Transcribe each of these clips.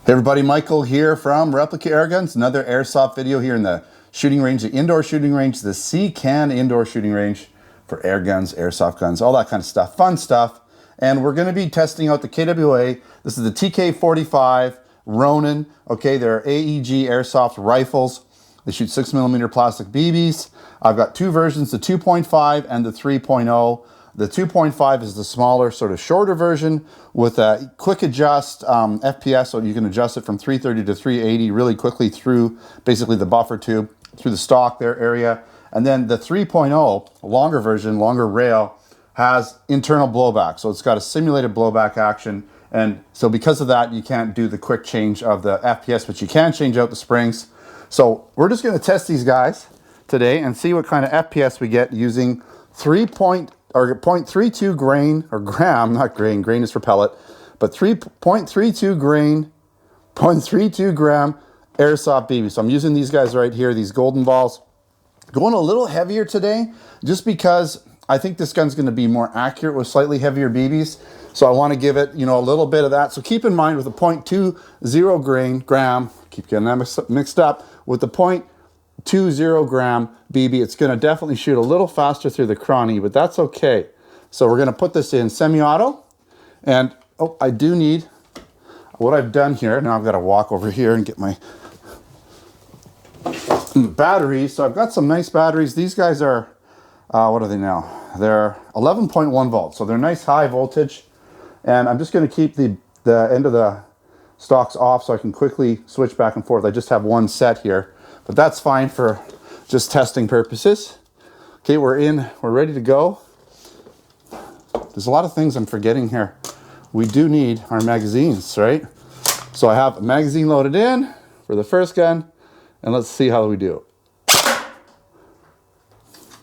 Hey everybody, Michael here from Replica Airguns, another airsoft video here in the shooting range, the indoor shooting range, the C-CAN indoor shooting range for air guns, airsoft guns, all that kind of stuff, fun stuff. And we're going to be testing out the KWA. This is the TK.45 Ronin, okay, they're AEG Airsoft Rifles. They shoot 6mm plastic BBs. I've got two versions, the 2.5 and the 3.0. The 2.5 is the smaller, sort of shorter version with a quick adjust FPS, so you can adjust it from 330 to 380 really quickly through basically the buffer tube, through the stock there area. And then the 3.0, longer version, longer rail, has internal blowback. So it's got a simulated blowback action. And so because of that, you can't do the quick change of the FPS, but you can change out the springs. So we're just gonna test these guys today and see what kind of FPS we get using 0.32 grain, or gram, not grain, grain is for pellet, but 3.32 grain, 0.32 gram airsoft BB. So I'm using these guys right here, these golden balls. Going a little heavier today, just because I think this gun's gonna be more accurate with slightly heavier BBs. So I wanna give it, a little bit of that. So keep in mind with the 0.20 gram, keep getting that mixed up, with the 0.20 gram BB, it's going to definitely shoot a little faster through the chrony, but that's okay. So we're going to put this in semi-auto, and I do need, what I've done here, now I've got to walk over here and get my batteries. So I've got some nice batteries. These guys are, what are they now? They're 11.1 volts, so they're nice high voltage, and I'm just going to keep the end of the stocks off so I can quickly switch back and forth. I just have one set here, but that's fine for just testing purposes. Okay, we're ready to go. There's a lot of things I'm forgetting here. We do need our magazines, right? So I have a magazine loaded in for the first gun, and let's see how we do.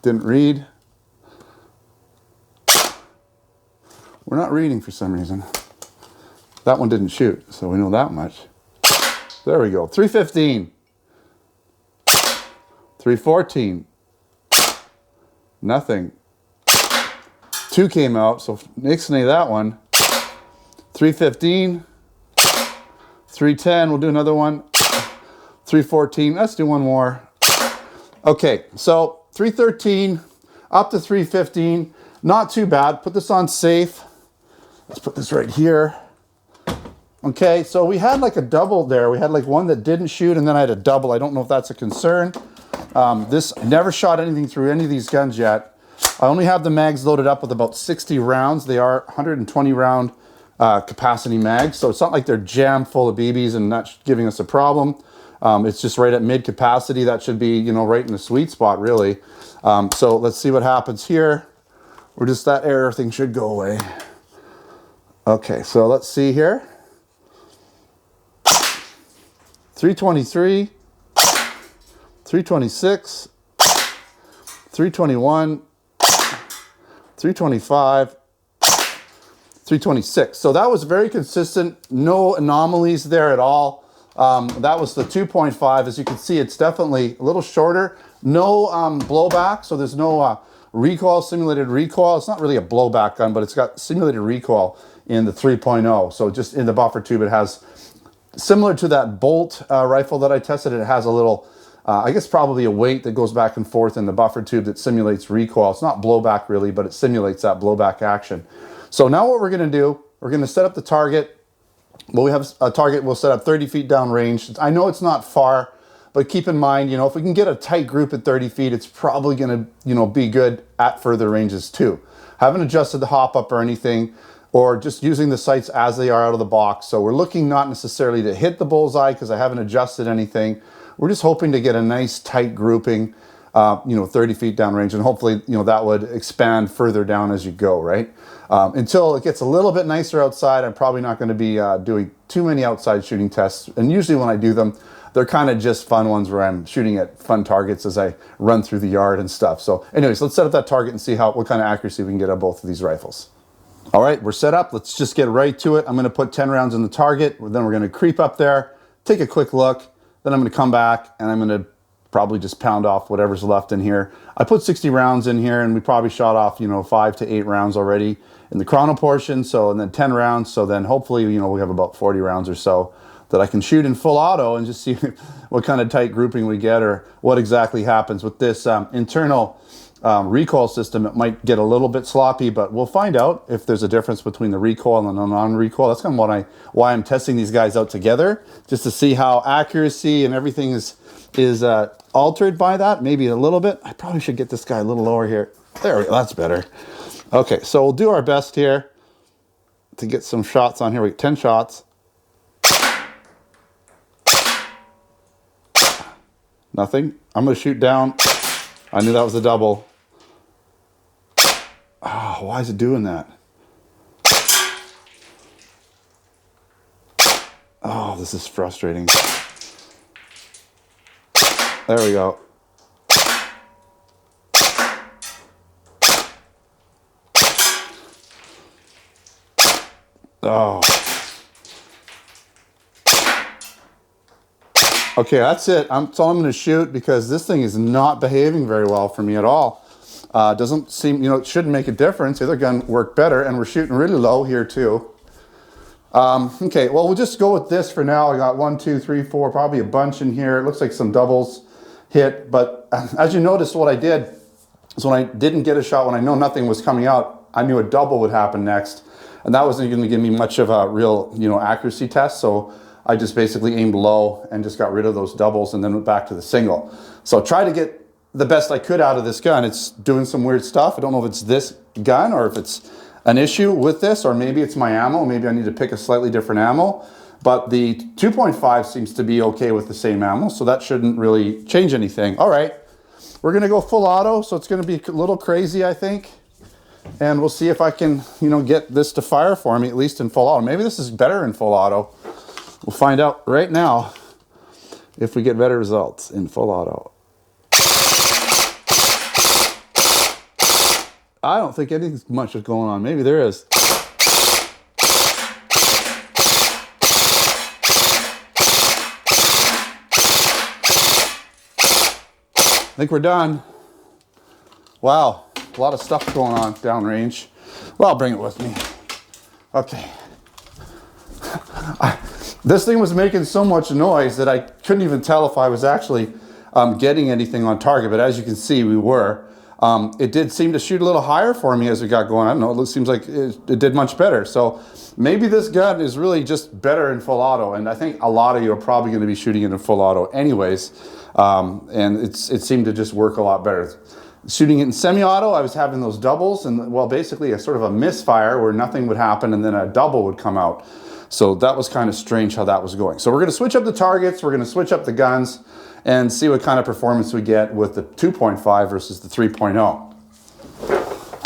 Didn't read. We're not reading for some reason. That one didn't shoot, so we know that much. There we go, 315. 314, nothing. 2 came out, so nixing that one. 315, 310, we'll do another one. 314, let's do one more. Okay, so 313 up to 315, not too bad. Put this on safe. Let's put this right here. Okay, so we had like a double there. We had like one that didn't shoot, and then I had a double. I don't know if that's a concern. This never shot anything through any of these guns yet. I only have the mags loaded up with about 60 rounds. They are 120 round capacity mags, so it's not like they're jammed full of BBs and not giving us a problem. It's just right at mid capacity. That should be, right in the sweet spot, really. So let's see what happens here. That error thing should go away. Okay, so let's see here. 323. 326, 321, 325, 326. So that was very consistent, no anomalies there at all. That was the 2.5. As you can see, it's definitely a little shorter. No blowback, so there's no recoil, simulated recoil. It's not really a blowback gun, but it's got simulated recoil in the 3.0. So just in the buffer tube, it has, similar to that Bolt rifle that I tested, it has a little, I guess probably a weight that goes back and forth in the buffer tube that simulates recoil. It's not blowback really, but it simulates that blowback action. So now what we're gonna do, we're gonna set up the target. Well, we have a target, we'll set up 30 feet down range. I know it's not far, but keep in mind, if we can get a tight group at 30 feet, it's probably gonna, be good at further ranges too. Haven't adjusted the hop up or anything, or just using the sights as they are out of the box. So we're looking not necessarily to hit the bullseye because I haven't adjusted anything. We're just hoping to get a nice tight grouping, 30 feet down range, and hopefully, that would expand further down as you go, right? Until it gets a little bit nicer outside, I'm probably not going to be doing too many outside shooting tests. And usually when I do them, they're kind of just fun ones where I'm shooting at fun targets as I run through the yard and stuff. So anyways, let's set up that target and see what kind of accuracy we can get on both of these rifles. All right, we're set up. Let's just get right to it. I'm going to put 10 rounds in the target. Then we're going to creep up there, take a quick look. Then I'm going to come back and I'm going to probably just pound off whatever's left in here. I put 60 rounds in here, and we probably shot off, 5 to 8 rounds already in the chrono portion. So, and then 10 rounds. So then hopefully, we have about 40 rounds or so that I can shoot in full auto and just see what kind of tight grouping we get or what exactly happens with this internal recoil system. It might get a little bit sloppy, but we'll find out if there's a difference between the recoil and the non-recoil. That's kind of why I'm testing these guys out together, just to see how accuracy and everything is altered by that. Maybe a little bit. I probably should get this guy a little lower here. There we go, that's better. Okay, so we'll do our best here to get some shots on here. We get 10 shots. Nothing. I'm gonna shoot down. I knew that was a double. Oh, why is it doing that? Oh, this is frustrating. There we go. Oh. Okay, that's it. That's all I'm going to shoot because this thing is not behaving very well for me at all. Doesn't seem, it shouldn't make a difference. The other gun worked better, and we're shooting really low here too. Okay, well, we'll just go with this for now. I got 1, 2, 3, 4, probably a bunch in here. It looks like some doubles hit, but as you noticed, what I did is when I didn't get a shot, when I know nothing was coming out, I knew a double would happen next, and that wasn't going to give me much of a real, accuracy test. So I just basically aimed low and just got rid of those doubles and then went back to the single. So try to get the best I could out of this gun. It's doing some weird stuff. I don't know if it's this gun or if it's an issue with this, or maybe it's my ammo. Maybe I need to pick a slightly different ammo. But the 2.5 seems to be okay with the same ammo, so that shouldn't really change anything. All right, we're gonna go full auto, so it's gonna be a little crazy, I think. And we'll see if I can, get this to fire for me, at least in full auto. Maybe this is better in full auto. We'll find out right now if we get better results in full auto. I don't think anything much is going on. Maybe there is. I think we're done. Wow, a lot of stuff going on downrange. Well, I'll bring it with me. Okay. This thing was making so much noise that I couldn't even tell if I was actually getting anything on target, but as you can see, we were. It did seem to shoot a little higher for me as we got going. I don't know, it seems like it did much better. So maybe this gun is really just better in full auto, and I think a lot of you are probably going to be shooting it in full auto anyways, and it seemed to just work a lot better. Shooting it in semi-auto, I was having those doubles, and well, basically a sort of a misfire where nothing would happen and then a double would come out. So that was kind of strange how that was going. So we're going to switch up the targets, we're going to switch up the guns, and see what kind of performance we get with the 2.5 versus the 3.0.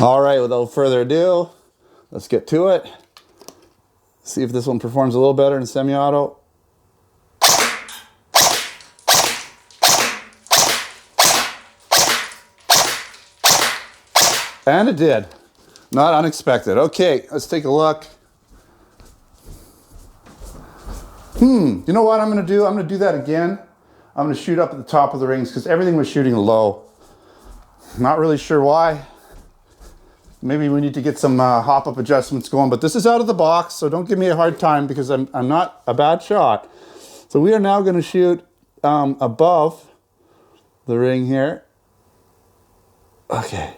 All right, without further ado, let's get to it. See if this one performs a little better in semi-auto. And it did. Not unexpected. Okay, let's take a look. You know what I'm going to do? I'm going to do that again. I'm going to shoot up at the top of the rings because everything was shooting low. Not really sure why. Maybe we need to get some hop-up adjustments going, but this is out of the box, so don't give me a hard time because I'm not a bad shot. So we are now going to shoot above the ring here. Okay.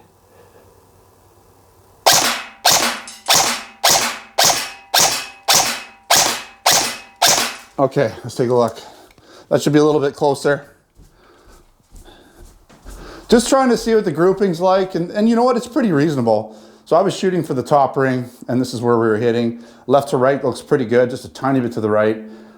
Okay, let's take a look. That should be a little bit closer. Just trying to see what the grouping's like, and you know what, it's pretty reasonable. So I was shooting for the top ring, and this is where we were hitting. Left to right looks pretty good, just a tiny bit to the right.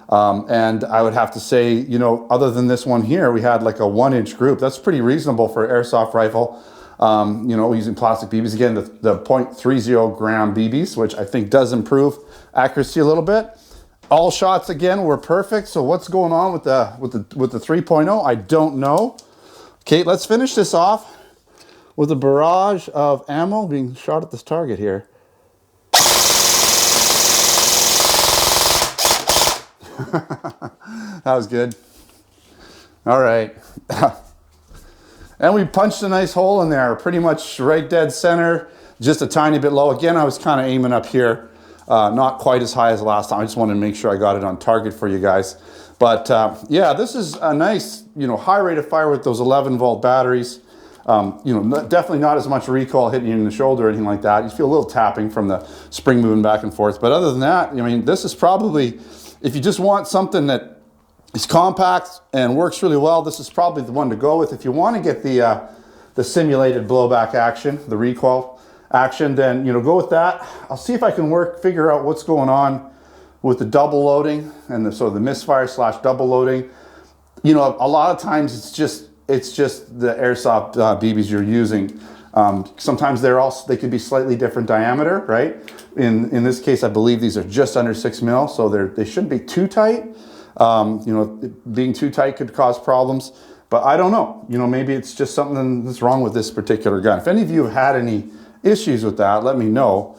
And I would have to say, other than this one here, we had like a 1-inch group. That's pretty reasonable for an airsoft rifle. Using plastic BBs. Again, the 0.30 gram BBs, which I think does improve accuracy a little bit. All shots again were perfect. So what's going on with the 3.0? I don't know. Okay, let's finish this off with a barrage of ammo being shot at this target here. That was good. All right. And we punched a nice hole in there, pretty much right dead center, just a tiny bit low. Again, I was kind of aiming up here. Not quite as high as last time. I just wanted to make sure I got it on target for you guys. But yeah, this is a nice, high rate of fire with those 11-volt batteries. Definitely not as much recoil hitting you in the shoulder or anything like that. You feel a little tapping from the spring moving back and forth. But other than that, this is probably, if you just want something that is compact and works really well, this is probably the one to go with. If you want to get the simulated blowback action, the recoil action, then go with that. I'll see if I can figure out what's going on with the double loading and the misfire / double loading. A lot of times it's just the airsoft BBs you're using. Sometimes they could be slightly different diameter, right? In this case, I believe these are just under 6 mil, so they shouldn't be too tight. Being too tight could cause problems, but I don't know. Maybe it's just something that's wrong with this particular gun. If any of you have had any issues with that, let me know.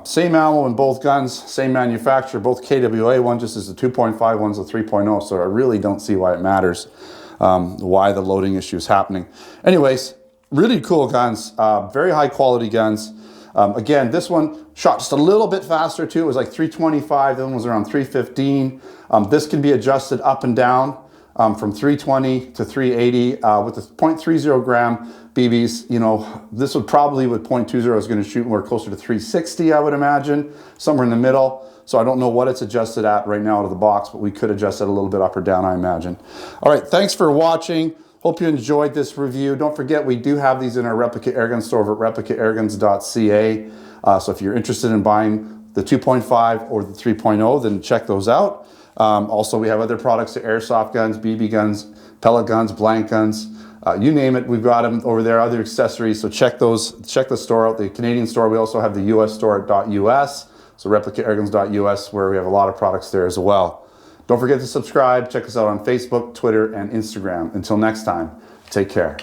Same ammo in both guns, same manufacturer, both KWA, one just as the 2.5, one's the 3.0, so I really don't see why it matters, why the loading issue is happening. Anyways, really cool guns, very high quality guns. Again, this one shot just a little bit faster too. It was like 325, the other one was around 315. This can be adjusted up and down from 320 to 380 with the 0.30 gram BBs. This would probably with 0.20 is going to shoot more closer to 360, I would imagine, somewhere in the middle. So I don't know what it's adjusted at right now out of the box, but we could adjust it a little bit up or down, I imagine. All right, thanks for watching. Hope you enjoyed this review. Don't forget, we do have these in our Replica Airgun store over at replicaairguns.ca. So if you're interested in buying the 2.5 or the 3.0, then check those out. Also, we have other products, the airsoft guns, BB guns, pellet guns, blank guns, you name it, we've got them over there, other accessories. So check the store out, the Canadian store. We also have the US store at .us, so replicaairguns.us, where we have a lot of products there as well. Don't forget to subscribe. Check us out on Facebook, Twitter, and Instagram. Until next time, take care.